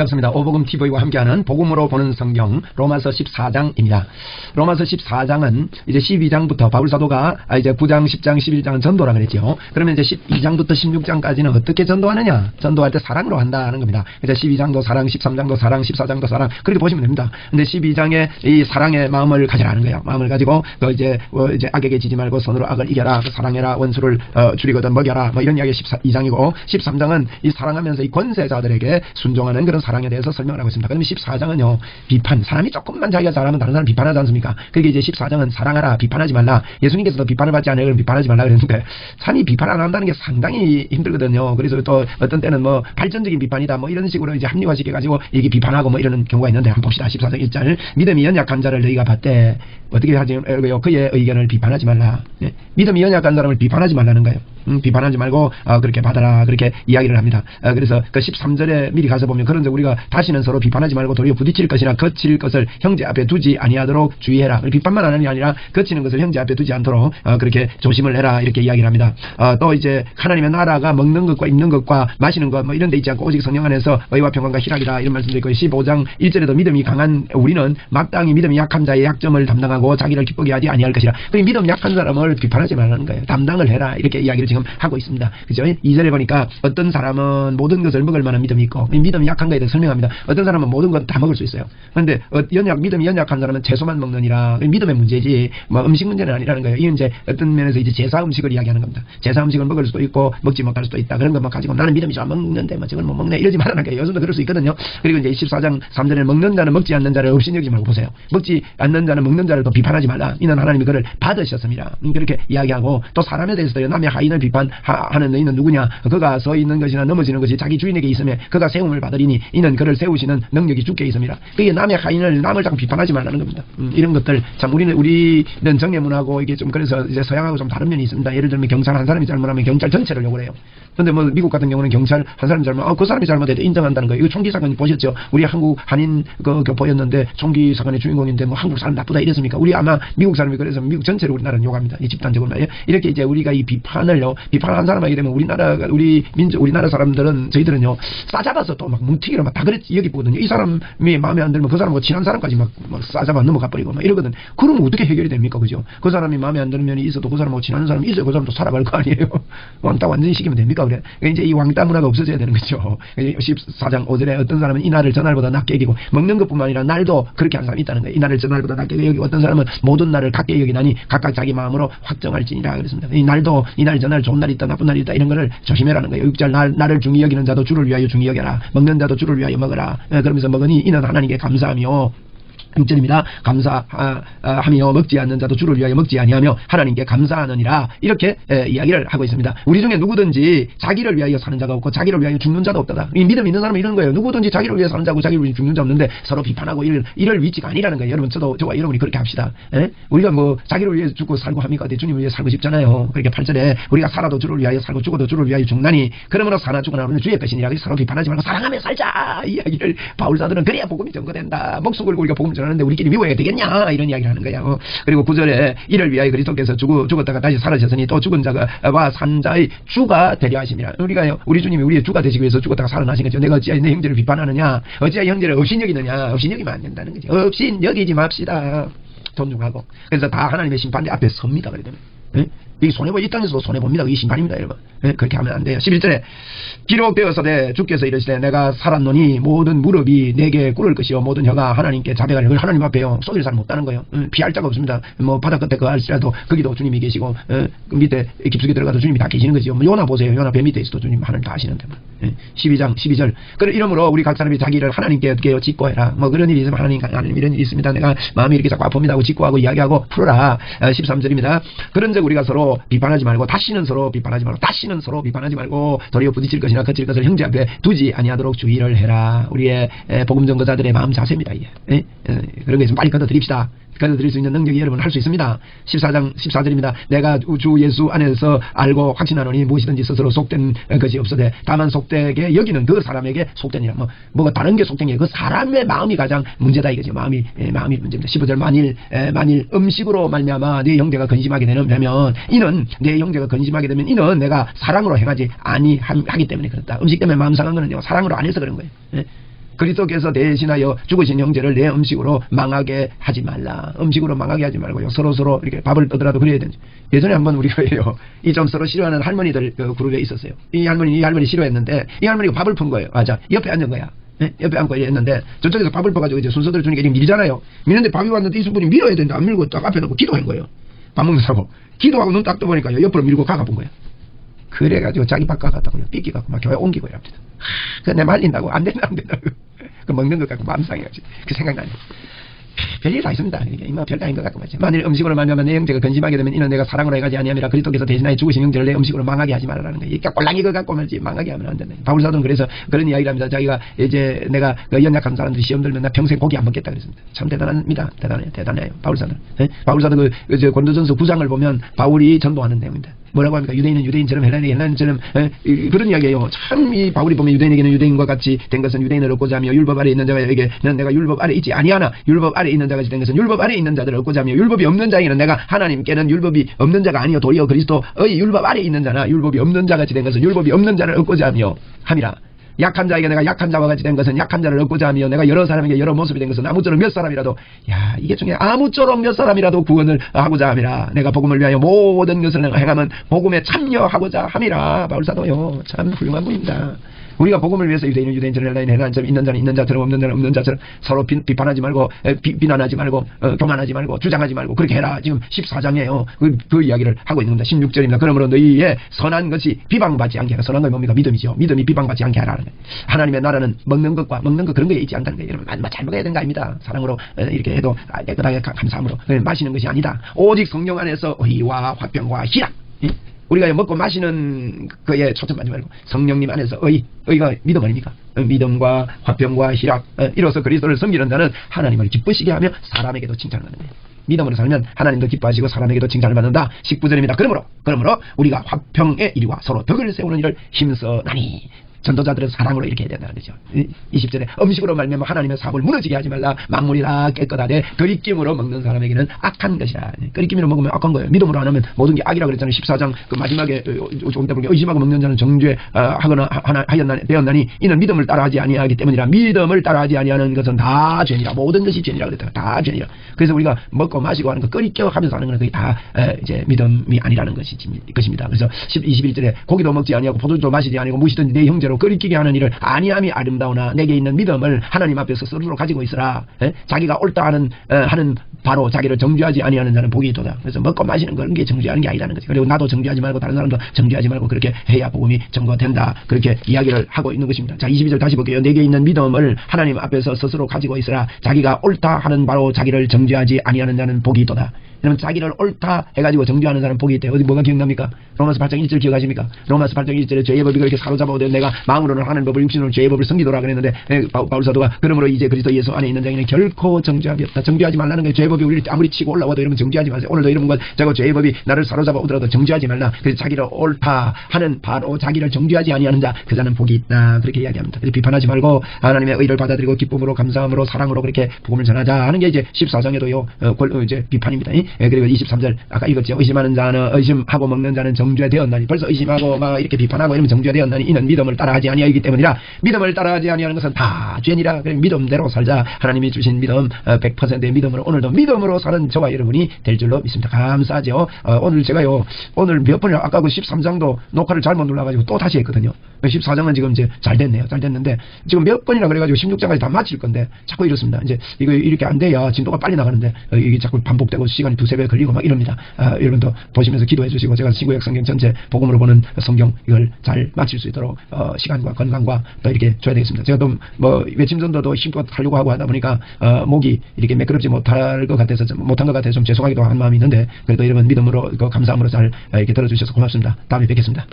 반갑습니다. 오복음 TV와 함께하는 복음으로 보는 성경 로마서 14장입니다. 로마서 14장은 이제 12장부터 바울 사도가 이제 9장, 10장, 11장은 전도라 그랬죠. 그러면 이제 12장부터 16장까지는 어떻게 전도하느냐? 전도할 때 사랑으로 한다는 겁니다. 이제 12장도 사랑, 13장도 사랑, 14장도 사랑 그렇게 보시면 됩니다. 근데 12장에 이 사랑의 마음을 가지라는 거예요. 마음을 가지고 이제 악에게 지지 말고 선으로 악을 이겨라, 사랑해라, 원수를 줄이거든 먹여라, 뭐 이런 이야기 12장이고 13장은 이 사랑하면서 이 권세자들에게 순종하는 그런 사랑에 대해서 설명을 하고 있습니다. 그러면 14장은요, 비판. 사람이 조금만 자기가 잘하면 다른 사람 비판하지 않습니까? 그게 이제 14장은 사랑하라, 비판하지 말라. 예수님께서도 비판을 받지 않아요. 그럼 비판하지 말라 그랬는데, 사람이 비판 안 한다는 게 상당히 힘들거든요. 그래서 또 어떤 때는 뭐 발전적인 비판이다, 뭐 이런 식으로 이제 합리화시켜가지고 이게 비판하고 뭐 이러는 경우가 있는데, 한번 봅시다. 14장 1절. 믿음이 연약한 자를 너희가 봤대. 어떻게 하지? 그의 의견을 비판하지 말라. 네. 믿음이 연약한 사람을 비판하지 말라는 거예요. 비판하지 말고 그렇게 받아라, 그렇게 이야기를 합니다. 그래서 그 13절에 미리 가서 보면 그런데 우리가 다시는 서로 비판하지 말고 도리어 부딪힐 것이나 거칠 것을 형제 앞에 두지 아니하도록 주의해라. 비판만 하는 게 아니라 거치는 것을 형제 앞에 두지 않도록 그렇게 조심을 해라, 이렇게 이야기를 합니다. 또 이제 하나님의 나라가 먹는 것과 입는 것과 마시는 것 뭐 이런 데 있지 않고 오직 성령 안에서 의와 평강과 희락이다, 이런 말씀도 있고 15장 1절에도 믿음이 강한 우리는 마땅히 믿음이 약한 자의 약점을 담당하고 자기를 기쁘게 하지 아니할 것이라. 믿음 약한 사람을 비판하지 말라는 거예요. 담당을 해라, 이렇게 이야기를 지금 하고 있습니다. 그죠? 2절에 보니까 어떤 사람은 모든 것을 먹을 만한 믿음이 있고, 믿음이 약한 거에 대해서 설명합니다. 어떤 사람은 모든 것 다 먹을 수 있어요. 그런데 믿음이 연약한 사람은 채소만 먹느니라. 믿음의 문제지 뭐 음식 문제는 아니라는 거예요. 이건 이제 어떤 면에서 이제 제사 음식을 이야기하는 겁니다. 제사 음식을 먹을 수도 있고 먹지 못할 수도 있다. 그런 것만 가지고 나는 믿음이 잘 먹는데 뭐 저걸 못 먹네, 이러지 말라는 거예요. 요즘도 그럴 수 있거든요. 그리고 이제 14장 3절에 먹는 자는 먹지 않는 자를 없인 여기지 말고 보세요. 먹지 않는 자는 먹는 자를 또 비판하지 말라. 이는 하나님이 그를 받으셨습니다. 그렇게 이야기하고, 또 사람에 대해서도 남의 하인을 비판하는 너희는 누구냐? 그가 서 있는 것이나 넘어지는 것이 자기 주인에게 있으며 그가 세움을 받으리니 이는 그를 세우시는 능력이 주께 있습니다. 그게 남의 하인을 남을 장 비판하지 말라는 겁니다. 이런 것들 참 우리는 정예문하고 이게 좀 그래서 이제 서양하고 좀 다른 면이 있습니다. 예를 들면 경찰 한 사람이 잘못하면 경찰 전체를 욕을 해요. 근데 뭐 미국 같은 경우는 경찰 한 사람이 잘못, 그 사람이 잘못해도 인정한다는 거예요. 이거 총기 사건 보셨죠? 우리 한국 한인 그 교포였는데 총기 사건의 주인공인데 뭐 한국 사람 나쁘다 이랬습니까? 우리 아마 미국 사람이 그래서 미국 전체를 우리나라는 욕합니다. 이 집단적으로 말이에요. 이렇게 이제 우리가 이 비판을요, 비판한 사람에게 되면 우리나라 사람들은 저희들은요 싸잡아서 또 막 뭉티기로 막 다 그랬지 여기 보거든요. 이 사람이 마음에 안 들면 그 사람하고 친한 사람까지 막 싸잡아 넘어가 버리고 막 이러거든. 그러면 어떻게 해결이 됩니까? 그죠? 그 사람이 마음에 안 드는 면이 있어도 그 사람하고 친한 사람이 있어요. 그 사람도 살아갈 거 아니에요. 왕따 완전히 시키면 됩니까? 그래. 이제 이 왕따 문화가 없어져야 되는 거죠. 14장 5절에 어떤 사람은 이 날을 저 날보다 낮게 여기고, 먹는 것뿐만 아니라 날도 그렇게 하는 사람이 있다는 거예요. 이 날을 저 날보다 낮게 여기고, 어떤 사람은 모든 날을 같게 여기나니 각각 자기 마음으로 확정할지니라 그랬습니다. 이 날도 이 날 저 날 좋은 날이 있다 나쁜 날이 있다 이런 거를 조심해라는 거예요. 6절 나를 중히 여기는 자도 주를 위하여 중히 여겨라. 먹는 자도 주를 위하여 먹어라. 그러면서 먹으니 이는 하나님께 감사하며, 6절입니다. 감사하며 먹지 않는 자도 주를 위하여 먹지 아니하며 하나님께 감사하느니라, 이렇게 이야기를 하고 있습니다. 우리 중에 누구든지 자기를 위하여 사는 자가 없고 자기를 위하여 죽는 자도 없다. 이 믿음 있는 사람은 이런 거예요. 누구든지 자기를 위해 사는 자고 자기를 위해 죽는 자 없는데 서로 비판하고 이럴 위치가 아니라는 거예요. 여러분, 저와 여러분이 그렇게 합시다. 우리가 뭐 자기를 위해 죽고 살고 합니까? 주님을 위해 살고 싶잖아요. 그렇게 8절에 우리가 살아도 주를 위하여 살고 죽어도 주를 위하여 죽나니 그러므로 사나 죽으나 우리는 주의 것이니라. 서로 비판하지 말고 사랑하며 살자, 이 이야기를 바울사들은 그래야 복음이 전거된다. 목숨 걸고 우리가 복음 전하는데 우리끼리 미워해야 되겠냐, 이런 이야기를 하는 거예요. 그리고 9절에 이를 위하여 그리스도께서 죽었다가 다시 살아셨으니 또 죽은 자와 산 자의 주가 되려 하심이라. 우리 주님이 우리의 주가 되시기 위해서 죽었다가 살아나신 거죠. 내가 어찌하여 내 형제를 비판하느냐, 어찌하여 형제를 없인 여기느냐. 없인 여기면 안 된다는 거죠. 없인 여기지 맙시다. 존중하고. 그래서 다 하나님의 심판대 앞에 섭니다. 그러면 이 손해보, 이 땅에서도 손해봅니다. 이 심판입니다, 여러분. 그렇게 하면 안 돼요. 11절에 기록되었으되 주께서 이르시되 내가 살았노니 모든 무릎이 내게 꿇을 것이요 모든 혀가 하나님께 자백하리라. 하나님 앞에요 속일 사람 없다는 거예요. 피할 자가 없습니다. 뭐 바다 끝에 거할지라도 거기도 주님이 계시고 그 밑에 깊숙이 들어가도 주님이 다 계시는 거죠. 뭐 요나 보세요. 요나 배 밑에 있어도 주님 하나님 다 아시는데. 12장 12절. 그래 이러므로 우리 각 사람이 자기를 하나님께 어떻게 직고해라. 뭐 그런 일이 있으면 하나님 이런 일이 있습니다. 내가 마음이 이렇게 자꾸 아픕니다 하고 직고하고 이야기하고 풀어라. 13절입니다. 그런즉 우리가 서로 비판하지 말고 다시는 서로 비판하지 말고 도리어 부딪힐 것이나 거칠 것을 형제 앞에 두지 아니하도록 주의를 해라. 우리의 복음 전도자들의 마음 자세입니다. 그런 거 있으면 빨리 걷어드립시다. 걷어드릴 수 있는 능력이 여러분 할 수 있습니다. 14장 14절입니다. 내가 주 예수 안에서 알고 확신하노니 무엇이든지 스스로 속된 것이 없어되 다만 속되게 여기는 그 사람에게 속되니라. 뭐가 다른 게 속된 게 그 사람의 마음이 가장 문제다 이거죠. 마음이 문제입니다. 15절 만일 음식으로 말미암아 네 형제가 근심하게 되면 이는 내 형제가 근심하게 되면 이는 내가 사랑으로 행하지 아니하기 때문에 그렇다. 음식 때문에 마음 상한 거는요 사랑으로 안 해서 그런 거예요. 그리스도께서 대신하여 죽으신 형제를 내 음식으로 망하게 하지 말라. 음식으로 망하게 하지 말고요. 서로 이렇게 밥을 떠더라도 그래야 되는지. 예전에 한번 우리가 이 좀 서로 싫어하는 할머니들 그 그룹에 있었어요. 이 할머니 싫어했는데 이 할머니가 밥을 푼 거예요. 자, 옆에 앉은 거야. 네? 옆에 앉고 했는데 저쪽에서 밥을 퍼가지고 이제 순서대로 주니까 이렇게 밀잖아요. 미는데 밥이 왔는데 이 수분이 밀어야 되는데 안 밀고 딱 앞에 놓고 기도한 거예요. 밥 먹는다고. 기도하고 눈 딱 떠보니까요. 옆으로 밀고 가가본 거예요. 그래가지고 자기 밥 가갔다고요. 삐끼갖고 막 교회 옮기고 이랍니다. 내 말린다고 안 된다고. 그 먹는 것 같고 마음 상해가지고 그 생각나네. 별일 다 있습니다. 이게 별거 아닌 것 같고 말이죠. 만일 음식으로 말미암아 내 형제가 근심하게 되면 이는 내가 사랑으로 행하지 아니함이라 그리스도께서 대신하여 죽으신 형제를 내 음식으로 망하게 하지 말라는 거예요. 이게 꼴랑이 것 같고 말지 망하게 하면 안 된다. 바울사도는 그래서 그런 이야기를 합니다. 자기가 이제 내가 그 연약한 사람들이 시험 들면 나 평생 고기 안 먹겠다 그랬습니다. 참 대단합니다. 대단해요. 바울사도는. 바울사도 그 고린도전서 9장을 보면 바울이 전도하는 내용입니다. 뭐라고 합니까? 유대인은 유대인처럼 헬라인처럼 그런 이야기예요. 참 이 바울이 보면 유대인에게는 유대인과 같이 된 것은 유대인을 얻고자 하며 율법 아래 있는 자에게는 내가 율법 아래 있지 아니하나 율법 아래 있는 자같이 된 것은 율법 아래 있는 자들을 얻고자 하며 율법이 없는 자에게는 내가 하나님께는 율법이 없는 자가 아니요 도리어 그리스도의 율법 아래 있는 자나 율법이 없는 자같이 된 것은 율법이 없는 자를 얻고자 하며 함이라. 약한 자에게 내가 약한 자와 같이 된 것은 약한 자를 얻고자 하며 내가 여러 사람에게 여러 모습이 된 것은 아무쪼록 몇 사람이라도 이게 중에 아무쪼록 몇 사람이라도 구원을 하고자 함이라. 내가 복음을 위하여 모든 것을 내가 행하면 복음에 참여하고자 함이라. 바울사도요 참 훌륭한 분입니다. 우리가 복음을 위해서 유대인은 유대인처럼 헬라인은 헬라인처럼 있는 자는 있는 자처럼 없는 자는 없는 자처럼 서로 비판하지 말고 비난하지 말고 교만하지 말고 주장하지 말고 그렇게 해라. 지금 14장이에요. 그 이야기를 하고 있는 겁니다. 16절입니다. 그러므로 너희의 선한 것이 비방받지 않게 하라. 선한 건 뭡니까? 믿음이죠. 믿음이 비방받지 않게 하라는 거예요. 하나님의 나라는 먹는 것 그런 거에 있지 않다는 거예요. 여러분 잘 먹어야 되는 거 아닙니다. 사랑으로 이렇게 해도 깨끗하게 감사함으로 마시는 것이 아니다. 오직 성령 안에서 의와 화평과 희락. 우리가 먹고 마시는 거에 초점하지 말고 성령님 안에서 의가 믿음 아닙니까? 믿음과 화평과 희락 이로써 그리스도를 섬기는 자는 하나님을 기쁘시게 하며 사람에게도 칭찬을 받는 거예요. 믿음으로 살면 하나님도 기뻐하시고 사람에게도 칭찬을 받는다. 19절입니다. 그러므로 우리가 화평의 일과 서로 덕을 세우는 일을 힘써나니. 전도자들은 사랑으로 이렇게 해야 된다는 거죠. 20절에 음식으로 말미암아 하나님의 사업을 무너지게 하지 말라. 만물이 다 깨끗하되 끓이김으로 먹는 사람에게는 악한 것이라. 끓이김으로 먹으면 악한 거예요. 믿음으로 안 하면 모든 게 악이라 그랬잖아요. 14장 그 마지막에 조금 때 보니까 의심하고 먹는 자는 정죄 되었나니 이는 믿음을 따라하지 아니하기 때문이라. 믿음을 따라하지 아니하는 것은 다 죄니라. 모든 것이 죄니라 그랬다. 다 죄니라. 그래서 우리가 먹고 마시고 하는 거 끓이겨 하면서 하는 건 그게 다 이제 믿음이 아니라는 것입니다. 그래서 21절에 고기도 먹지 아니하고 포도주도 마시지 아니하고 무시든지 내 형제 끓이기게 하는 일을 아니함이 아름다우나 내게 있는 믿음을 하나님 앞에서 스스로 가지고 있으라. 자기가 옳다 하는 바로 자기를 정죄하지 아니하는 자는 복이 있도다. 그래서 먹고 마시는 그런 게 정죄하는 게 아니라는 거지. 그리고 나도 정죄하지 말고 다른 사람도 정죄하지 말고 그렇게 해야 복음이 증거된다. 그렇게 이야기를 하고 있는 것입니다. 자, 22절 다시 볼게요. 내게 있는 믿음을 하나님 앞에서 스스로 가지고 있으라. 자기가 옳다 하는 바로 자기를 정죄하지 아니하는 자는 복이 있도다. 그러면 자기를 옳다 해가지고 정죄하는 사람 복이 있대요. 어디 뭐가 기억납니까? 로마서 8장 1절 기억하십니까? 로마서 8장 1절에 죄의 법이 그렇게 사로잡아오되 내가 마음으로는 하는 법을 육신으로 죄의 법을 섬기도라 그랬는데 바울사도가 그러므로 이제 그리스도 예수 안에 있는 자에게는 결코 정죄함이 없다. 정죄하지 말라는 거예요. 죄의 법이 우리를 아무리 치고 올라와도 이러면 정죄하지 마세요. 오늘도 이러면 자고 죄의 법이 나를 사로잡아 오더라도 정죄하지 말라. 그래서 자기를 옳다 하는 바로 자기를 정죄하지 아니하는 자 그 자는 복이 있다. 그렇게 이야기합니다. 그래서 비판하지 말고 하나님의 의를 받아들이고 기쁨으로 감사함으로 사랑으로 그렇게 복음을 전하자 하는 게 이제 14장에도요 이제 비판입니다. 그리고 23절 아까 읽었죠. 의심하는 자는 의심하고 먹는 자는 정죄되었나니. 벌써 의심하고 막 이렇게 비판하고 이러면 정죄되었나니 이는 믿음을 따라하지 아니하기 때문이라. 믿음을 따라하지 아니하는 것은 다 죄니라. 그래 믿음대로 살자. 하나님이 주신 믿음 100%의 믿음으로 오늘도 믿음으로 사는 저와 여러분이 될 줄로 믿습니다. 감사하죠. 오늘 제가요 오늘 몇 번이나 아까 그 13장도 녹화를 잘못 눌러가지고 또 다시 했거든요. 14장은 지금 이제 잘 됐네요. 잘 됐는데 지금 몇 번이나 그래가지고 16장까지 다 마칠 건데 자꾸 이렇습니다. 이제 이거 이렇게 안 돼야 진도가 빨리 나가는데 이게 자꾸 반복되고 시간이 두세 배 걸리고 막 이럽니다. 여러분도 보시면서 기도해 주시고 제가 신구약 성경 전체 복음으로 보는 성경 이걸 잘 마칠 수 있도록 시간과 건강과 또 이렇게 줘야 되겠습니다. 제가 또 뭐 외침전도도 힘껏 하려고 하고 하다 보니까 목이 이렇게 매끄럽지 못할 것 같아서 못한 것 같아서 좀 죄송하기도 한 마음이 있는데 그래도 여러분 믿음으로 감사함으로 잘 이렇게 들어주셔서 고맙습니다. 다음에 뵙겠습니다.